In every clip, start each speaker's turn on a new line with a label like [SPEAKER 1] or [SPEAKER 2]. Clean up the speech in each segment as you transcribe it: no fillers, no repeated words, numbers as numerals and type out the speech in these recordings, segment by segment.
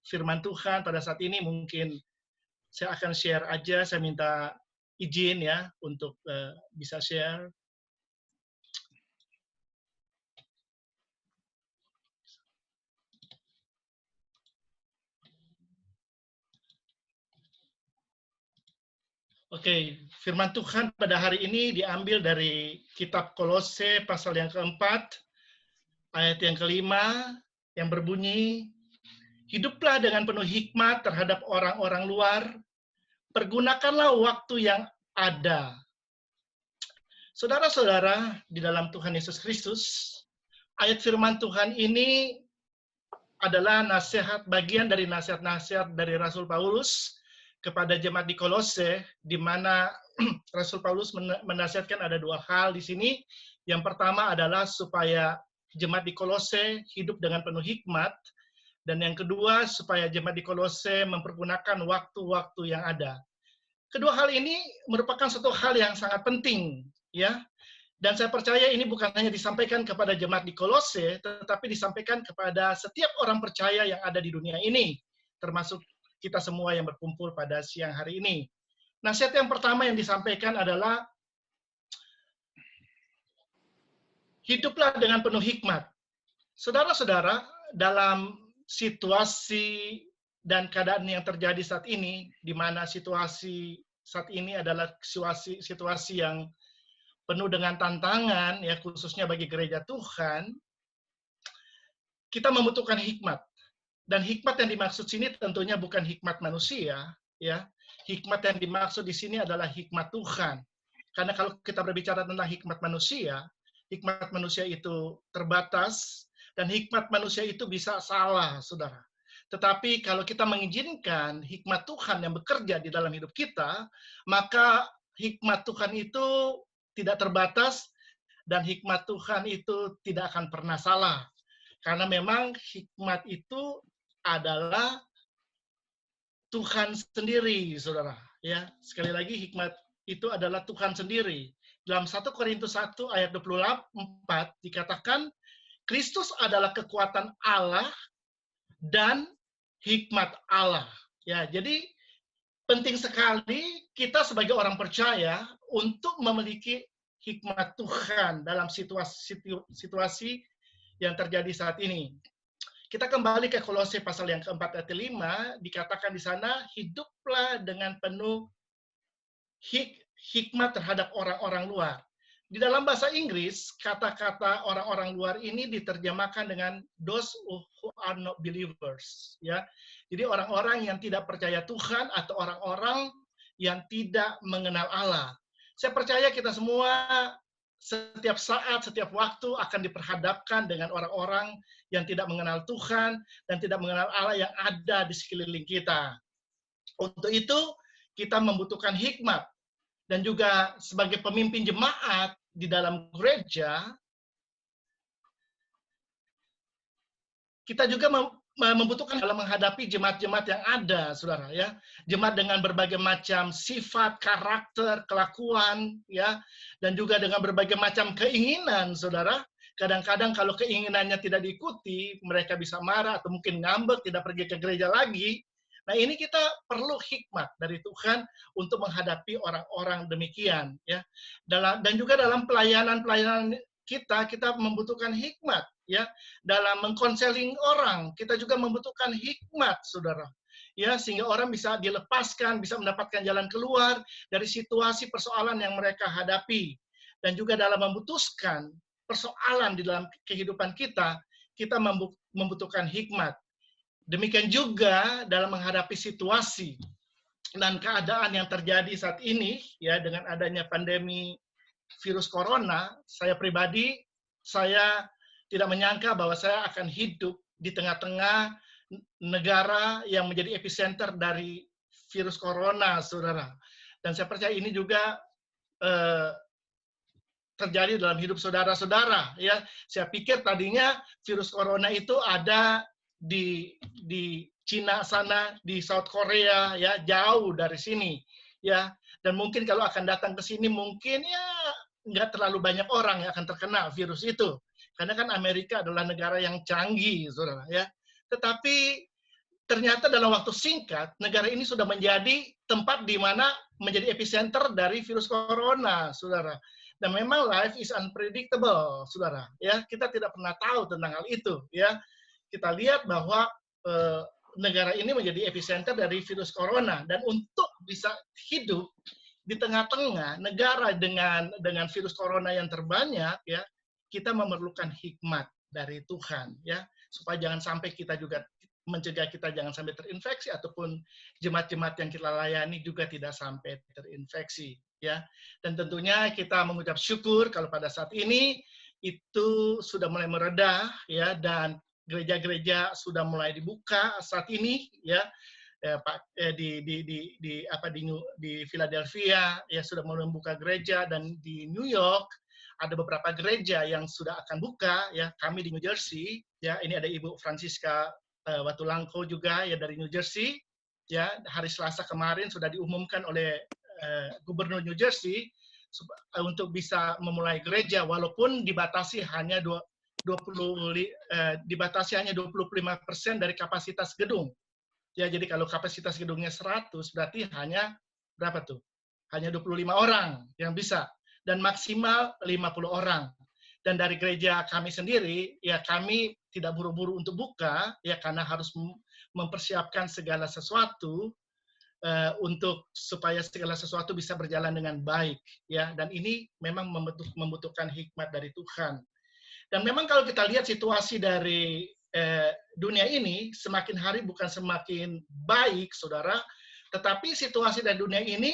[SPEAKER 1] firman Tuhan pada saat ini. Mungkin saya akan share aja, saya minta izin ya untuk bisa share. Oke, firman Tuhan pada hari ini diambil dari kitab Kolose pasal yang keempat, ayat yang kelima, yang berbunyi, hiduplah dengan penuh hikmat terhadap orang-orang luar, pergunakanlah waktu yang ada. Saudara-saudara, di dalam Tuhan Yesus Kristus, ayat firman Tuhan ini adalah nasihat, bagian dari nasihat-nasihat dari Rasul Paulus kepada jemaat di Kolose, di mana Rasul Paulus menasihatkan ada dua hal di sini. Yang pertama adalah supaya jemaat di Kolose hidup dengan penuh hikmat, dan yang kedua supaya jemaat di Kolose mempergunakan waktu-waktu yang ada. Kedua hal ini merupakan satu hal yang sangat penting, ya. Dan saya percaya ini bukan hanya disampaikan kepada jemaat di Kolose, tetapi disampaikan kepada setiap orang percaya yang ada di dunia ini, termasuk kita semua yang berkumpul pada siang hari ini. Nasihat yang pertama yang disampaikan adalah, hiduplah dengan penuh hikmat. Saudara-saudara, dalam situasi dan keadaan yang terjadi saat ini, di mana situasi saat ini adalah situasi yang penuh dengan tantangan, ya khususnya bagi gereja Tuhan, kita membutuhkan hikmat. Dan hikmat yang dimaksud sini tentunya bukan hikmat manusia, ya. Hikmat yang dimaksud di sini adalah hikmat Tuhan. Karena kalau kita berbicara tentang hikmat manusia itu terbatas, dan hikmat manusia itu bisa salah, saudara. Tetapi kalau kita mengizinkan hikmat Tuhan yang bekerja di dalam hidup kita, maka hikmat Tuhan itu tidak terbatas, dan hikmat Tuhan itu tidak akan pernah salah. Karena memang hikmat itu adalah Tuhan sendiri, saudara. Ya, sekali lagi hikmat itu adalah Tuhan sendiri. Dalam 1 Korintus 1 ayat 24 dikatakan, Kristus adalah kekuatan Allah dan hikmat Allah. Ya, jadi penting sekali kita sebagai orang percaya untuk memiliki hikmat Tuhan dalam situasi yang terjadi saat ini. Kita kembali ke Kolose pasal yang keempat ayat 5, dikatakan di sana, hiduplah dengan penuh hikmat terhadap orang-orang luar. Di dalam bahasa Inggris, kata-kata orang-orang luar ini diterjemahkan dengan those who are not believers. Ya, jadi orang-orang yang tidak percaya Tuhan atau orang-orang yang tidak mengenal Allah. Saya percaya kita semua setiap saat, setiap waktu akan diperhadapkan dengan orang-orang yang tidak mengenal Tuhan dan tidak mengenal Allah yang ada di sekeliling kita. Untuk itu, kita membutuhkan hikmat. Dan juga sebagai pemimpin jemaat di dalam gereja, kita juga membutuhkan dalam menghadapi jemaat-jemaat yang ada, saudara, ya. Jemaat dengan berbagai macam sifat, karakter, kelakuan, ya, dan juga dengan berbagai macam keinginan, saudara. Kadang-kadang kalau keinginannya tidak diikuti, mereka bisa marah atau mungkin ngambek, tidak pergi ke gereja lagi. Nah, ini kita perlu hikmat dari Tuhan untuk menghadapi orang-orang demikian, ya. Dan juga dalam pelayanan kita membutuhkan hikmat, ya. Dalam mengkonseling orang, kita juga membutuhkan hikmat, saudara. Ya, sehingga orang bisa dilepaskan, bisa mendapatkan jalan keluar dari situasi persoalan yang mereka hadapi. Dan juga dalam memutuskan persoalan di dalam kehidupan kita membutuhkan hikmat. Demikian juga dalam menghadapi situasi dan keadaan yang terjadi saat ini, ya, dengan adanya pandemi virus corona, saya pribadi, saya tidak menyangka bahwa saya akan hidup di tengah-tengah negara yang menjadi epicenter dari virus corona, saudara. Dan saya percaya ini juga terjadi dalam hidup saudara-saudara. Ya, saya pikir tadinya virus corona itu ada di Cina sana, di South Korea, ya, jauh dari sini, ya. Dan mungkin kalau akan datang ke sini, mungkin ya nggak terlalu banyak orang yang akan terkena virus itu, karena kan Amerika adalah negara yang canggih, saudara, ya. Tetapi ternyata dalam waktu singkat negara ini sudah menjadi tempat di mana menjadi epicenter dari virus corona, saudara. Dan memang life is unpredictable, saudara. Ya, kita tidak pernah tahu tentang hal itu. Ya, kita lihat bahwa negara ini menjadi epicenter dari virus corona, dan untuk bisa hidup di tengah-tengah negara dengan virus corona yang terbanyak, ya, kita memerlukan hikmat dari Tuhan, ya, supaya jangan sampai kita juga mencegah kita jangan sampai terinfeksi, ataupun jemaat-jemaat yang kita layani juga tidak sampai terinfeksi, ya. Dan tentunya kita mengucap syukur kalau pada saat ini itu sudah mulai mereda, ya, dan gereja-gereja sudah mulai dibuka saat ini, ya. Di Philadelphia ya sudah mulai membuka gereja, dan di New York ada beberapa gereja yang sudah akan buka, ya. Kami di New Jersey, ya, ini ada Ibu Francisca Watulangko juga, ya, dari New Jersey, ya, hari Selasa kemarin sudah diumumkan oleh Gubernur New Jersey untuk bisa memulai gereja, walaupun dibatasi hanya 25% dari kapasitas gedung. Ya, jadi kalau kapasitas gedungnya 100, berarti hanya berapa tuh? Hanya 25 orang yang bisa, dan maksimal 50 orang. Dan dari gereja kami sendiri, ya, kami tidak buru-buru untuk buka, ya, karena harus mempersiapkan segala sesuatu untuk supaya segala sesuatu bisa berjalan dengan baik, ya. Dan ini memang membutuhkan hikmat dari Tuhan. Dan memang kalau kita lihat situasi dari dunia ini, semakin hari bukan semakin baik, saudara, tetapi situasi dari dunia ini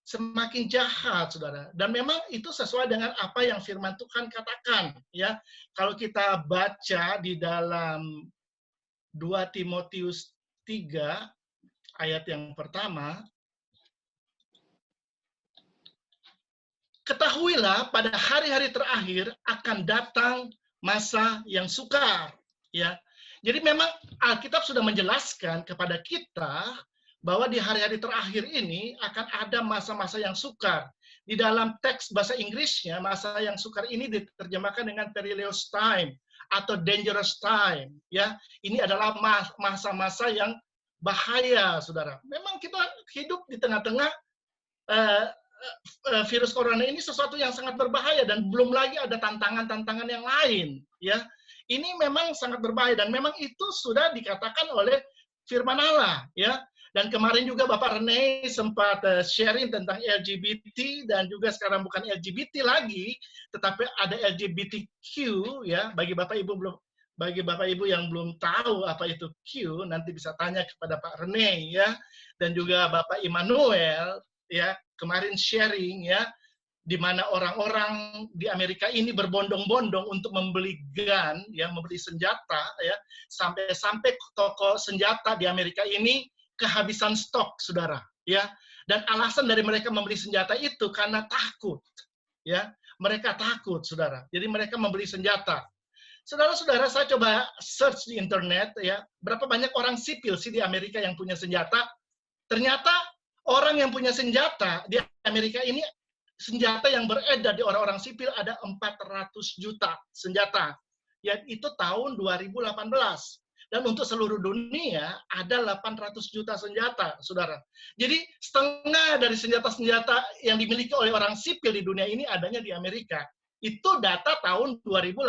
[SPEAKER 1] semakin jahat, saudara. Dan memang itu sesuai dengan apa yang firman Tuhan katakan, ya. Kalau kita baca di dalam 2 Timotius 3 ayat yang pertama, ketahuilah pada hari-hari terakhir akan datang masa yang sukar, ya. Jadi memang Alkitab sudah menjelaskan kepada kita bahwa di hari-hari terakhir ini akan ada masa-masa yang sukar. Di dalam teks bahasa Inggrisnya, masa yang sukar ini diterjemahkan dengan perilous time atau dangerous time, ya. Ini adalah masa-masa yang bahaya, saudara. Memang kita hidup di tengah-tengah virus corona ini sesuatu yang sangat berbahaya, dan belum lagi ada tantangan-tantangan yang lain, ya. Ini memang sangat berbahaya, dan memang itu sudah dikatakan oleh firman Allah, ya. Dan kemarin juga Bapak Rene sempat sharing tentang LGBT, dan juga sekarang bukan LGBT lagi, tetapi ada LGBTQ, ya. Bagi Bapak Ibu yang belum tahu apa itu Q, nanti bisa tanya kepada Pak Rene, ya. Dan juga Bapak Immanuel, ya, kemarin sharing, ya, di mana orang-orang di Amerika ini berbondong-bondong untuk membeli gun, ya, membeli senjata, ya, sampai-sampai toko senjata di Amerika ini kehabisan stok, saudara, ya. Dan alasan dari mereka membeli senjata itu karena takut, ya. Mereka takut, saudara. Jadi mereka membeli senjata. Saudara-saudara, saya coba search di internet, ya, berapa banyak orang sipil sih di Amerika yang punya senjata. Ternyata orang yang punya senjata di Amerika ini, senjata yang beredar di orang-orang sipil ada 400 juta senjata. Ya, itu tahun 2018. Dan untuk seluruh dunia ada 800 juta senjata, saudara. Jadi setengah dari senjata-senjata yang dimiliki oleh orang sipil di dunia ini adanya di Amerika. Itu data tahun 2018.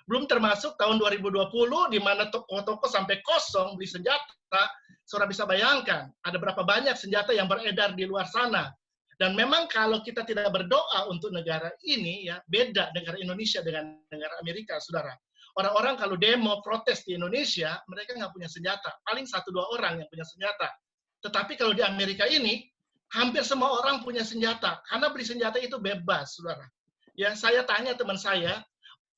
[SPEAKER 1] Belum termasuk tahun 2020 di mana toko-toko sampai kosong beli senjata. Saudara bisa bayangkan ada berapa banyak senjata yang beredar di luar sana. Dan memang kalau kita tidak berdoa untuk negara ini, ya, beda negara Indonesia dengan negara Amerika, saudara. Orang-orang kalau demo protes di Indonesia, mereka nggak punya senjata. Paling 1-2 orang yang punya senjata. Tetapi kalau di Amerika ini, hampir semua orang punya senjata. Karena beli senjata itu bebas, saudara. Ya, saya tanya teman saya,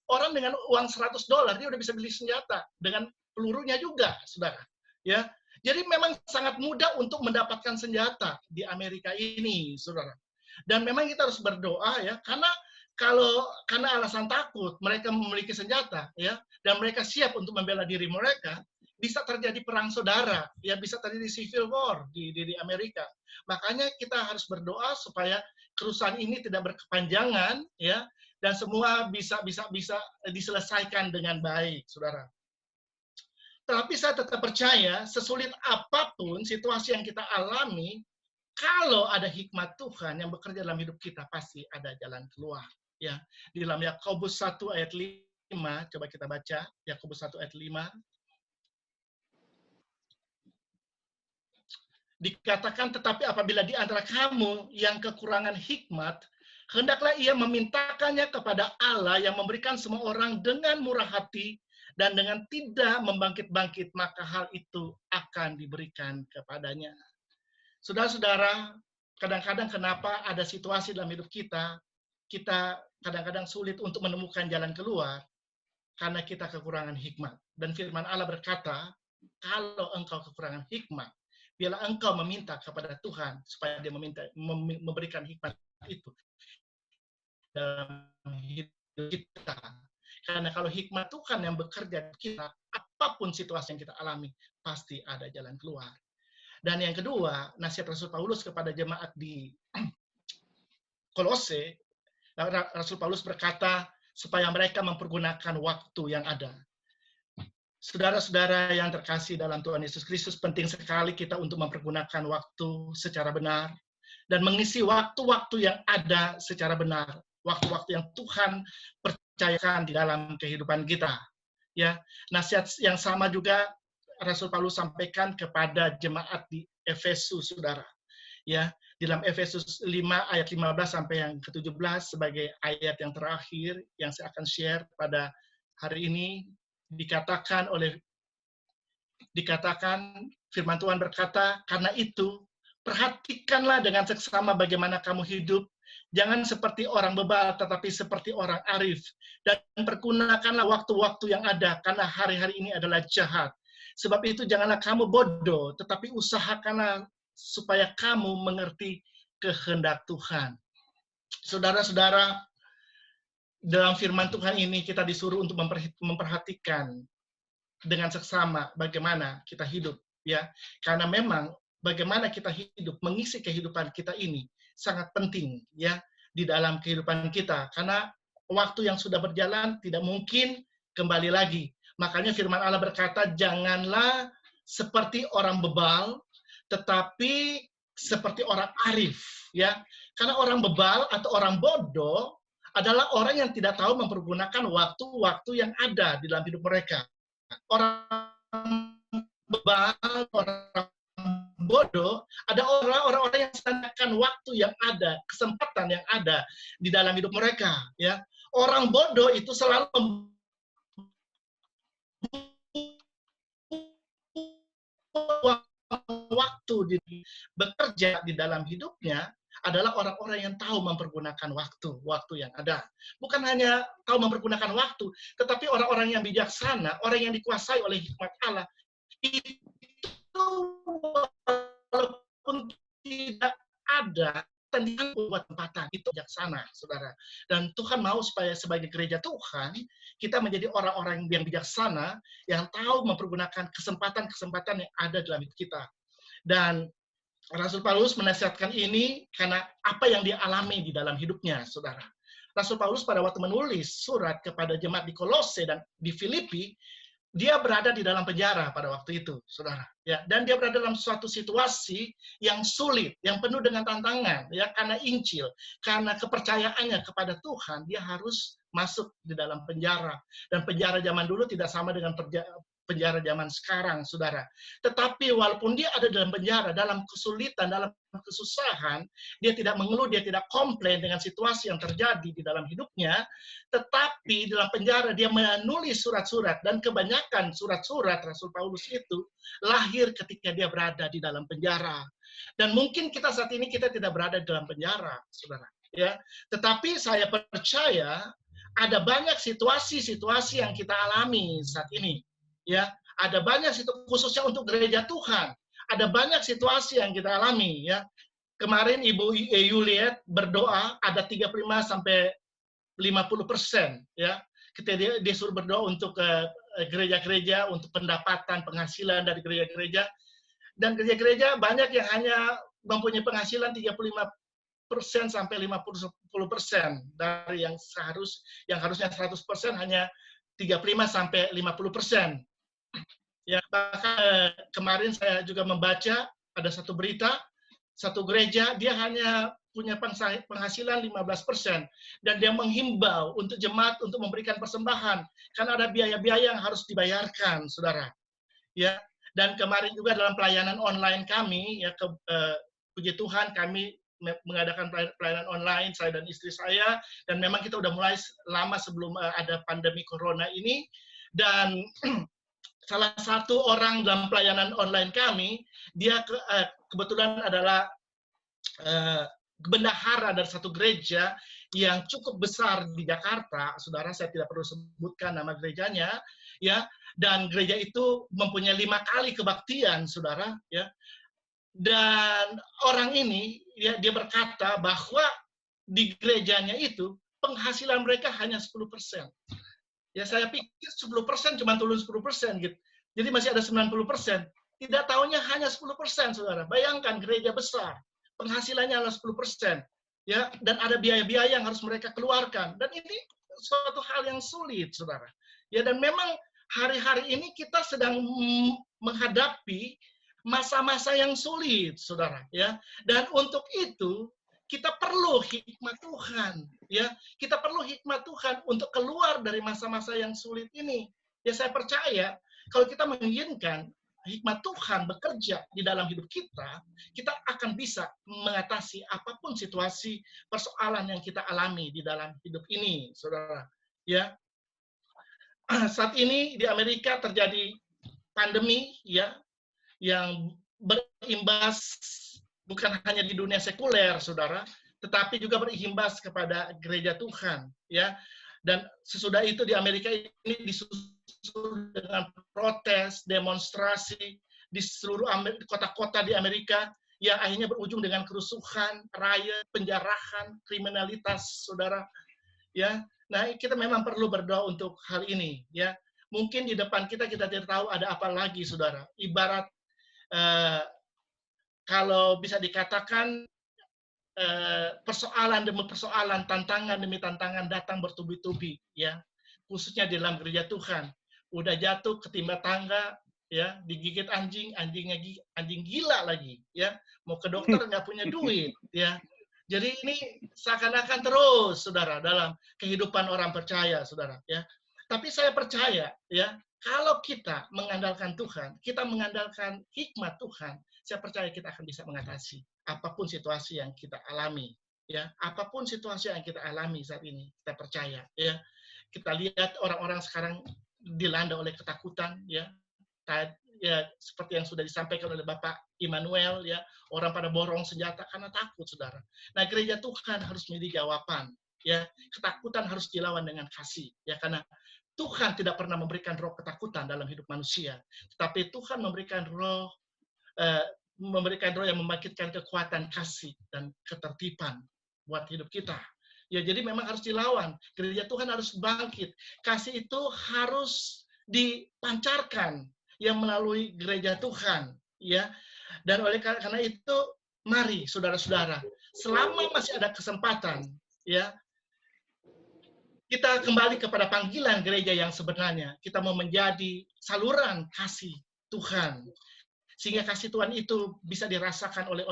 [SPEAKER 1] orang dengan uang $100 dia udah bisa beli senjata dengan pelurunya juga, saudara. Ya, jadi memang sangat mudah untuk mendapatkan senjata di Amerika ini, saudara. Dan memang kita harus berdoa, ya, karena alasan takut mereka memiliki senjata, ya, dan mereka siap untuk membela diri mereka, bisa terjadi perang saudara, ya, bisa terjadi civil war di Amerika. Makanya kita harus berdoa supaya kerusuhan ini tidak berkepanjangan, ya, dan semua bisa diselesaikan dengan baik, saudara. Tapi saya tetap percaya, sesulit apapun situasi yang kita alami, kalau ada hikmat Tuhan yang bekerja dalam hidup kita, pasti ada jalan keluar. Ya, di dalam Yakobus 1 ayat 5, coba kita baca Yakobus 1 ayat 5. Dikatakan, tetapi apabila di antara kamu yang kekurangan hikmat, hendaklah ia memintakannya kepada Allah yang memberikan semua orang dengan murah hati dan dengan tidak membangkit-bangkit, maka hal itu akan diberikan kepadanya. Saudara-saudara, kadang-kadang kenapa ada situasi dalam hidup kita, kita kadang-kadang sulit untuk menemukan jalan keluar, karena kita kekurangan hikmat. Dan firman Allah berkata, kalau engkau kekurangan hikmat, biarlah engkau meminta kepada Tuhan, supaya dia memberikan hikmat itu dalam hidup kita. Karena kalau hikmat Tuhan yang bekerja di kita, apapun situasi yang kita alami, pasti ada jalan keluar. Dan yang kedua, nasihat Rasul Paulus kepada jemaat di Kolose, Rasul Paulus berkata, supaya mereka mempergunakan waktu yang ada. Saudara-saudara yang terkasih dalam Tuhan Yesus Kristus, penting sekali kita untuk mempergunakan waktu secara benar dan mengisi waktu-waktu yang ada secara benar, waktu-waktu yang Tuhan percayakan di dalam kehidupan kita. Ya, nasihat yang sama juga Rasul Paulus sampaikan kepada jemaat di Efesus, saudara. Ya, di dalam Efesus 5 ayat 15 sampai yang ke-17 sebagai ayat yang terakhir yang saya akan share pada hari ini, dikatakan firman Tuhan berkata, karena itu perhatikanlah dengan seksama bagaimana kamu hidup, jangan seperti orang bebal tetapi seperti orang arif, dan pergunakanlah waktu-waktu yang ada karena hari-hari ini adalah jahat. Sebab itu janganlah kamu bodoh, tetapi usahakanlah supaya kamu mengerti kehendak Tuhan. Saudara-saudara, dalam firman Tuhan ini kita disuruh untuk memperhatikan dengan seksama bagaimana kita hidup, ya. Karena memang bagaimana kita hidup, mengisi kehidupan kita ini sangat penting, ya, di dalam kehidupan kita. Karena waktu yang sudah berjalan tidak mungkin kembali lagi. Makanya firman Allah berkata, janganlah seperti orang bebal, tetapi seperti orang arif, ya. Karena orang bebal atau orang bodoh adalah orang yang tidak tahu mempergunakan waktu-waktu yang ada di dalam hidup mereka. Orang bebal, orang bodoh, ada orang-orang yang menggunakan waktu yang ada, kesempatan yang ada di dalam hidup mereka. Ya, orang bodoh itu selalu waktu bekerja di dalam hidupnya adalah orang-orang yang tahu mempergunakan waktu yang ada. Bukan hanya tahu mempergunakan waktu, tetapi orang-orang yang bijaksana, orang yang dikuasai oleh hikmat Allah, itu walaupun tidak ada, tandingan buat tempatan, itu bijaksana, saudara. Dan Tuhan mau supaya sebagai gereja Tuhan, kita menjadi orang-orang yang bijaksana, yang tahu mempergunakan kesempatan-kesempatan yang ada dalam hidup kita. Dan Rasul Paulus menasihatkan ini karena apa yang dia alami di dalam hidupnya, saudara. Rasul Paulus pada waktu menulis surat kepada jemaat di Kolose dan di Filipi, dia berada di dalam penjara pada waktu itu, saudara. Ya, dan dia berada dalam suatu situasi yang sulit, yang penuh dengan tantangan, ya, karena Injil, karena kepercayaannya kepada Tuhan, dia harus masuk di dalam penjara. Dan penjara zaman dulu tidak sama dengan penjara zaman sekarang, saudara. Tetapi walaupun dia ada dalam penjara, dalam kesulitan, dalam kesusahan, dia tidak mengeluh, dia tidak komplain dengan situasi yang terjadi di dalam hidupnya, tetapi dalam penjara dia menulis surat-surat, dan kebanyakan surat-surat Rasul Paulus itu lahir ketika dia berada di dalam penjara. Dan mungkin kita saat ini kita tidak berada di dalam penjara, saudara. Ya, tetapi saya percaya ada banyak situasi-situasi yang kita alami saat ini. Ya, ada banyak situasi khususnya untuk gereja Tuhan. Ada banyak situasi yang kita alami, ya. Kemarin Ibu Yuliet berdoa ada 35 sampai 50%, ya. Ketika dia suruh berdoa untuk gereja-gereja, untuk pendapatan, penghasilan dari gereja-gereja. Dan gereja-gereja banyak yang hanya mempunyai penghasilan 35% sampai 50% dari yang harusnya 100% hanya 35 sampai 50%. Ya, bahkan kemarin saya juga membaca ada satu berita, satu gereja dia hanya punya penghasilan 15% dan dia menghimbau untuk jemaat untuk memberikan persembahan karena ada biaya-biaya yang harus dibayarkan, saudara. Ya, dan kemarin juga dalam pelayanan online kami, ya puji Tuhan kami mengadakan pelayanan online saya dan istri saya, dan memang kita udah mulai lama sebelum ada pandemi corona ini, dan salah satu orang dalam pelayanan online kami, dia kebetulan adalah bendahara dari satu gereja yang cukup besar di Jakarta, saudara, saya tidak perlu sebutkan nama gerejanya, ya, dan gereja itu mempunyai 5 kali kebaktian, saudara, ya, dan orang ini, ya, dia berkata bahwa di gerejanya itu penghasilan mereka hanya 10%. Ya, saya pikir 10% cuma turun 10% gitu. Jadi masih ada 90%. Tidak tahunya hanya 10%, saudara. Bayangkan gereja besar, penghasilannya adalah 10%. Ya, dan ada biaya-biaya yang harus mereka keluarkan. Dan ini suatu hal yang sulit, saudara. Ya, dan memang hari-hari ini kita sedang menghadapi masa-masa yang sulit, saudara. Ya, dan untuk itu kita perlu hikmat Tuhan, ya. Kita perlu hikmat Tuhan untuk keluar dari masa-masa yang sulit ini. Ya, saya percaya kalau kita menginginkan hikmat Tuhan bekerja di dalam hidup kita, kita akan bisa mengatasi apapun situasi persoalan yang kita alami di dalam hidup ini, saudara. Ya, saat ini di Amerika terjadi pandemi, ya, yang berimbas bukan hanya di dunia sekuler, saudara, tetapi juga berimbas kepada gereja Tuhan, ya. Dan sesudah itu di Amerika ini disusul dengan protes, demonstrasi di seluruh kota-kota di Amerika yang akhirnya berujung dengan kerusuhan, riot, penjarahan, kriminalitas, saudara. Ya, nah kita memang perlu berdoa untuk hal ini, ya. Mungkin di depan kita tidak tahu ada apa lagi, saudara. Ibarat kalau bisa dikatakan persoalan demi persoalan, tantangan demi tantangan datang bertubi-tubi, ya, khususnya di dalam gereja Tuhan. Udah jatuh ketimpa tangga, ya, digigit anjing, anjing gila lagi, ya, mau ke dokter nggak punya duit, ya. Jadi ini seakan-akan terus, saudara, dalam kehidupan orang percaya, saudara, ya. Tapi saya percaya, ya, kalau kita mengandalkan Tuhan, kita mengandalkan hikmat Tuhan, saya percaya kita akan bisa mengatasi apapun situasi yang kita alami, ya, apapun situasi yang kita alami saat ini, kita percaya, ya. Kita lihat orang-orang sekarang dilanda oleh ketakutan, ya, ya seperti yang sudah disampaikan oleh Bapak Immanuel, ya, orang pada borong senjata karena takut, saudara. Nah, gereja Tuhan harus menjadi jawaban, ya, ketakutan harus dilawan dengan kasih, ya, karena Tuhan tidak pernah memberikan roh ketakutan dalam hidup manusia, tetapi Tuhan memberikan roh yang membangkitkan kekuatan kasih dan ketertiban buat hidup kita. Ya, jadi memang harus dilawan. Gereja Tuhan harus bangkit. Kasih itu harus dipancarkan yang melalui gereja Tuhan, ya. Dan oleh karena itu, mari saudara-saudara, selama masih ada kesempatan, ya, kita kembali kepada panggilan gereja yang sebenarnya. Kita mau menjadi saluran kasih Tuhan, sehingga kasih Tuhan itu bisa dirasakan oleh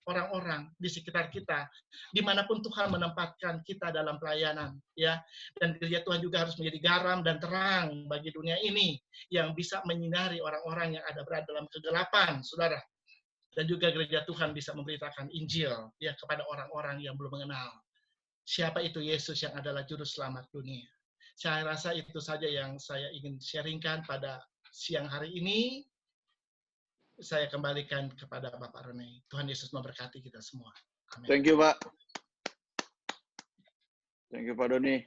[SPEAKER 1] orang-orang di sekitar kita, dimanapun Tuhan menempatkan kita dalam pelayanan, ya. Dan gereja Tuhan juga harus menjadi garam dan terang bagi dunia ini, yang bisa menyinari orang-orang yang ada berada dalam kegelapan, saudara. Dan juga gereja Tuhan bisa memberitakan Injil, ya, kepada orang-orang yang belum mengenal siapa itu Yesus yang adalah juru selamat dunia. Saya rasa itu saja yang saya ingin sharingkan pada siang hari ini. Saya kembalikan kepada Bapak Rene. Tuhan Yesus memberkati kita semua. Amin.
[SPEAKER 2] Thank you, Pak. Thank you, Pak Doni.